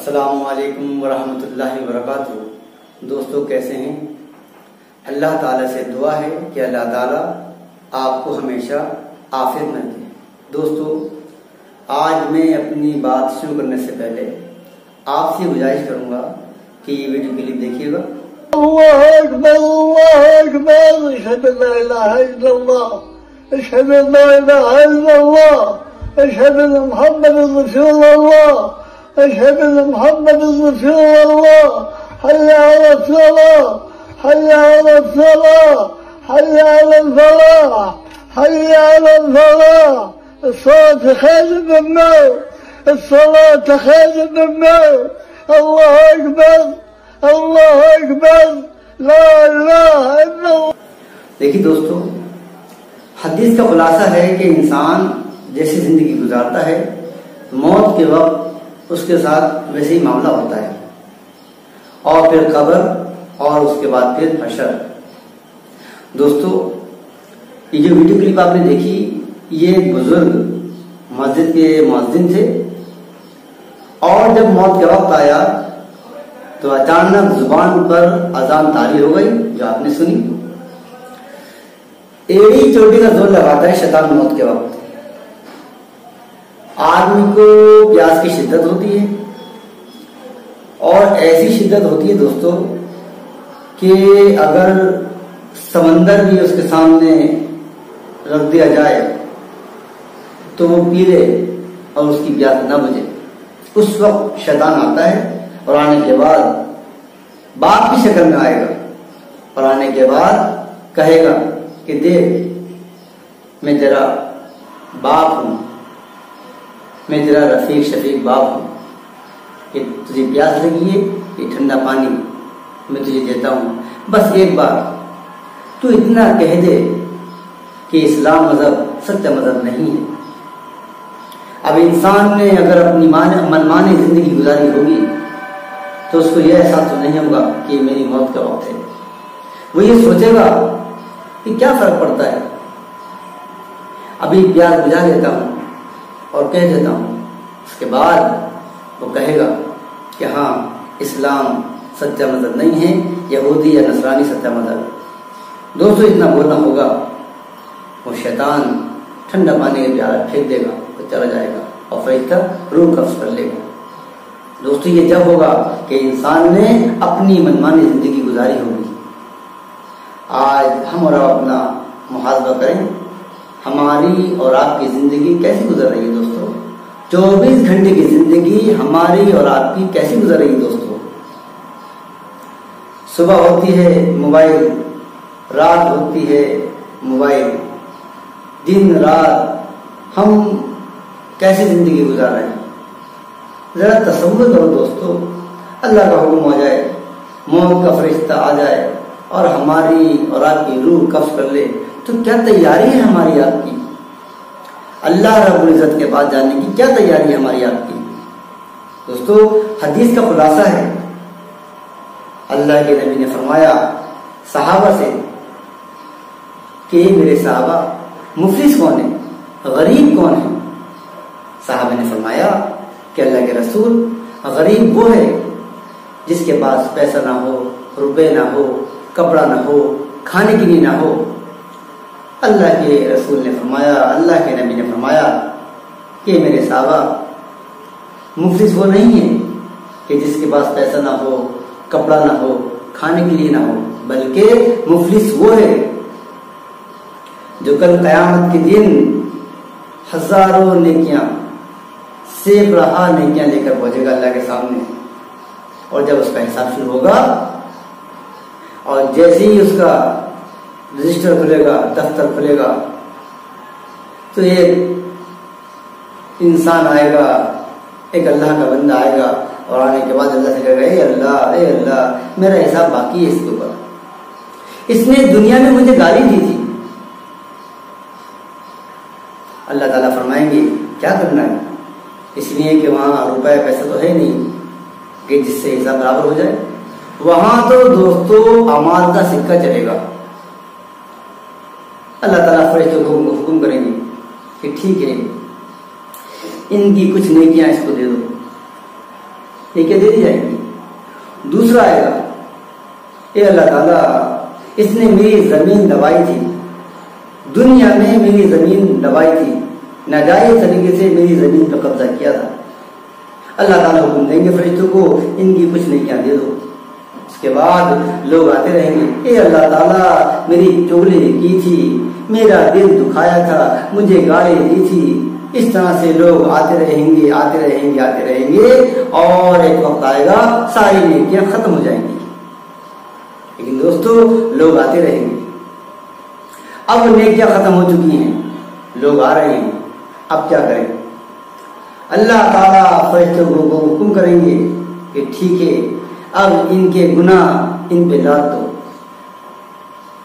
السلام علیکم ورحمۃ اللہ وبرکاتہ۔ دوستو کیسے ہیں؟ اللہ تعالیٰ سے دعا ہے کہ اللہ تعالیٰ آپ کو ہمیشہ عافیت میں دے۔ دوستو آج میں اپنی بات شروع کرنے سے پہلے آپ سے گزارش کروں گا کہ یہ ویڈیو کلپ دیکھیے گا۔ اللہ اکبر اللہ اکبر، اشہد ان لا الہ الا اللہ، اشہد ان لا الہ الا اللہ، اشہد ان محمد رسول اللہ، اشہد ان محمد رسول اللہ، حی علی الصلاۃ، حی علی الصلاۃ، حی علی الفلاح، حی علی الفلاح، الصلاة خیر من النوم، الصلاة خیر من النوم، اللہ اکبر اللہ اکبر، لا الہ الا اللہ۔ دیکھیے دوستو، حدیث کا خلاصہ ہے کہ انسان جیسی زندگی گزارتا ہے موت کے وقت اس کے ساتھ ویسے ہی معاملہ ہوتا ہے، اور پھر قبر اور اس کے بعد پھر حشر۔ دوستو یہ جو ویڈیو کلپ آپ نے دیکھی، یہ ایک بزرگ مسجد کے مؤذن تھے، اور جب موت کا وقت آیا تو اچانک زبان پر اذان طاری ہو گئی جو آپ نے سنی۔ ایڑی چوٹی کا زور لگاتا ہے شیطان موت کے وقت۔ آدمی کو پیاس کی شدت ہوتی ہے، اور ایسی شدت ہوتی ہے دوستو کہ اگر سمندر بھی اس کے سامنے رکھ دیا جائے تو وہ پی لے اور اس کی پیاس نہ بجھے۔ اس وقت شیطان آتا ہے، اور آنے کے بعد باپ کی شکل میں آئے گا، اور آنے کے بعد کہے گا کہ دیکھ میں تیرا باپ ہوں، میں تیرا رفیق شفیق باپ ہوں، کہ تجھے پیاس لگی ہے، یہ ٹھنڈا پانی میں تجھے دیتا ہوں، بس ایک بار تو اتنا کہہ دے کہ اسلام مذہب سچا مذہب نہیں ہے۔ اب انسان نے اگر اپنی منمانی زندگی گزاری ہوگی تو اس کو یہ احساس تو نہیں ہوگا کہ میری موت کا وقت ہے۔ وہ یہ سوچے گا کہ کیا فرق پڑتا ہے، ابھی پیاس بجھا لیتا ہوں اور کہہ دیتا ہوں، اس کے بعد وہ کہے گا کہ ہاں اسلام سچا مذہب نہیں ہے، یہودی یا نصرانی سچا مذہب ہے۔ دوستو اتنا بولنا ہوگا، وہ شیطان ٹھنڈا پانی کا پیالہ پھینک دے گا تو چلا جائے گا، اور فرشتہ روح قبض کر لے گا۔ دوستو یہ جب ہوگا کہ انسان نے اپنی منمانی زندگی گزاری ہوگی۔ آج ہم اور آپ اپنا محاسبہ کریں، ہماری اور آپ کی زندگی کیسی گزر رہی ہے دوستو؟ 24 گھنٹے کی زندگی ہماری اور آپ کی کیسی گزر رہی ہے دوستو؟ صبح ہوتی ہے موبائل، رات ہوتی ہے موبائل، دن رات ہم کیسی زندگی گزار رہے ہیں؟ ذرا تصور کرو دوستو، اللہ کا حکم ہو جائے، موت کا فرشتہ آ جائے اور ہماری اور آپ کی روح قبض کر لے، تو کیا تیاری ہے ہماری آپ کی؟ اللہ رب العزت کے پاس جانے کی کیا تیاری ہے ہماری آپ کی؟ دوستو حدیث کا خلاصہ ہے، اللہ کے نبی نے فرمایا صحابہ سے کہ میرے صحابہ مفلس کون ہے، غریب کون ہے؟ صحابہ نے فرمایا کہ اللہ کے رسول غریب وہ ہے جس کے پاس پیسہ نہ ہو، روپے نہ ہو، کپڑا نہ ہو، کھانے کے لیے نہ ہو۔ اللہ کے رسول نے فرمایا، اللہ کے نبی نے فرمایا کہ میرے صحابہ مفلس وہ نہیں ہے کہ جس کے پاس پیسہ نہ ہو، کپڑا نہ ہو، کھانے کے لیے نہ ہو، بلکہ مفلس وہ ہے جو کل قیامت کے دن ہزاروں نیکیاں، سیب رہا نیکیاں لے کر پہنچے گا اللہ کے سامنے، اور جب اس کا حساب شروع ہوگا اور جیسے ہی اس کا رجسٹر کھلے گا، دفتر کھلے گا، تو ایک انسان آئے گا، ایک اللہ کا بندہ آئے گا، اور آنے کے بعد اللہ سے کہے گا اے اللہ میرا حساب باقی ہے اس کے اوپر، اس نے دنیا میں مجھے گالی دی تھی۔ اللہ تعالیٰ فرمائیں گے کیا کرنا ہے؟ اس لیے کہ وہاں روپے پیسہ تو ہے نہیں کہ جس سے حساب برابر ہو جائے، وہاں تو دوستو اعمال کا سکہ چلے گا۔ اللہ تعالیٰ فرشتوں کو حکم کریں گے کہ ٹھیک ہے ان کی کچھ نیکیاں اس کو دے دو، یہ کیا دے دی جائے گی؟ دوسرا آئے گا، اے اللہ تعالیٰ اس نے میری زمین دبائی تھی، دنیا میں میری زمین دبائی تھی، ناجائز طریقے سے میری زمین پہ قبضہ کیا تھا۔ اللہ تعالیٰ حکم دیں گے فرشتوں کو ان کی کچھ نیکیاں دے دو۔ اس کے بعد لوگ آتے رہیں گے، اے اللہ تعالیٰ میری چغلی کی تھی، میرا دل دکھایا تھا، مجھے گالی دی تھی۔ اس طرح سے لوگ آتے رہیں گے آتے رہیں گے آتے رہیں گے، اور ایک وقت آئے گا ساری نیکیاں ختم ہو جائیں گی۔ لیکن دوستو لوگ آتے رہیں گے، اب نیکیاں ختم ہو چکی ہیں، لوگ آ رہے ہیں، اب کیا کریں؟ اللہ تعالیٰ فرشتوں کو حکم کریں گے کہ ٹھیک ہے اب ان کے گناہ ان پہ ڈال دو۔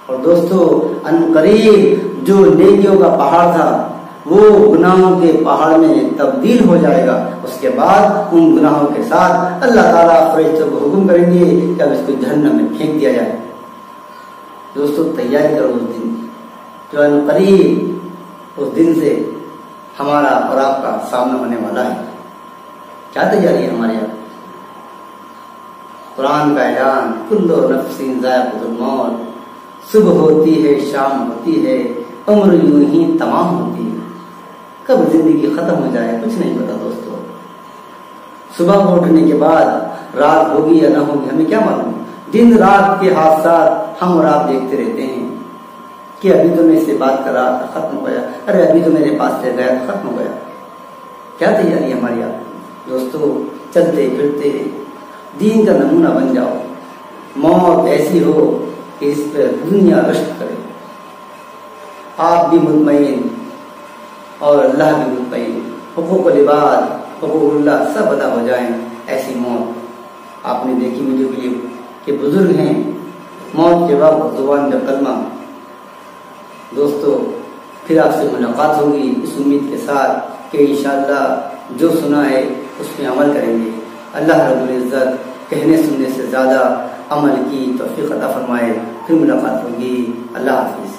اور دوستو ان قریب جو نیکیوں کا پہاڑ تھا وہ گناہوں کے پہاڑ میں تبدیل ہو جائے گا۔ اس کے بعد ان گناہوں کے ساتھ اللہ تعالیٰ فرشتوں کو حکم کریں گے کہ اب اس کو جہنم میں پھینک دیا جائے۔ دوستو تیاری کرو اس دن جو ان قریب اس دن سے ہمارا اور آپ کا سامنا ہونے والا ہے۔ کیا تیاری ہے ہمارے یہاں؟ قرآن کا اعلان، کل نفس ذائقۃ الموت، صبح ہوتی ہے شام ہوتی ہے، عمر یوں ہی تمام ہوتی ہے۔ کب زندگی ختم ہو جائے کچھ نہیں پتا دوستو۔ صبح کو اٹھنے کے بعد رات ہوگی یا نہ ہوگی ہمیں کیا معلوم؟ دن رات کے حادثات ہم اور آپ دیکھتے رہتے ہیں کہ ابھی تو میں اس سے بات کر رہا تھا ختم ہو گیا، ارے ابھی تو میرے پاس سے گیا ختم ہو گیا۔ کیا تیاری ہے ہماری آپ؟ دوستو چلتے پھرتے دین کا نمونہ بن جاؤ، موت ایسی ہو کہ اس پر دنیا رشک کرے، آپ بھی مطمئن اور اللہ بھی مطمئن، حقوق العباد حقوق اللہ سب ادا ہو جائیں۔ ایسی موت آپ نے دیکھی ویڈیو کلپ کہ بزرگ ہیں، موت کے وقت زبان کا کلمہ۔ دوستو پھر آپ سے ملاقات ہوگی اس امید کے ساتھ کہ انشاءاللہ جو سنا ہے اس پہ عمل کریں گے۔ اللہ رب العزت کہنے سننے سے زیادہ عمل کی توفیق عطا فرمائے۔ پھر ملاقات ہوگی۔ اللہ حافظ۔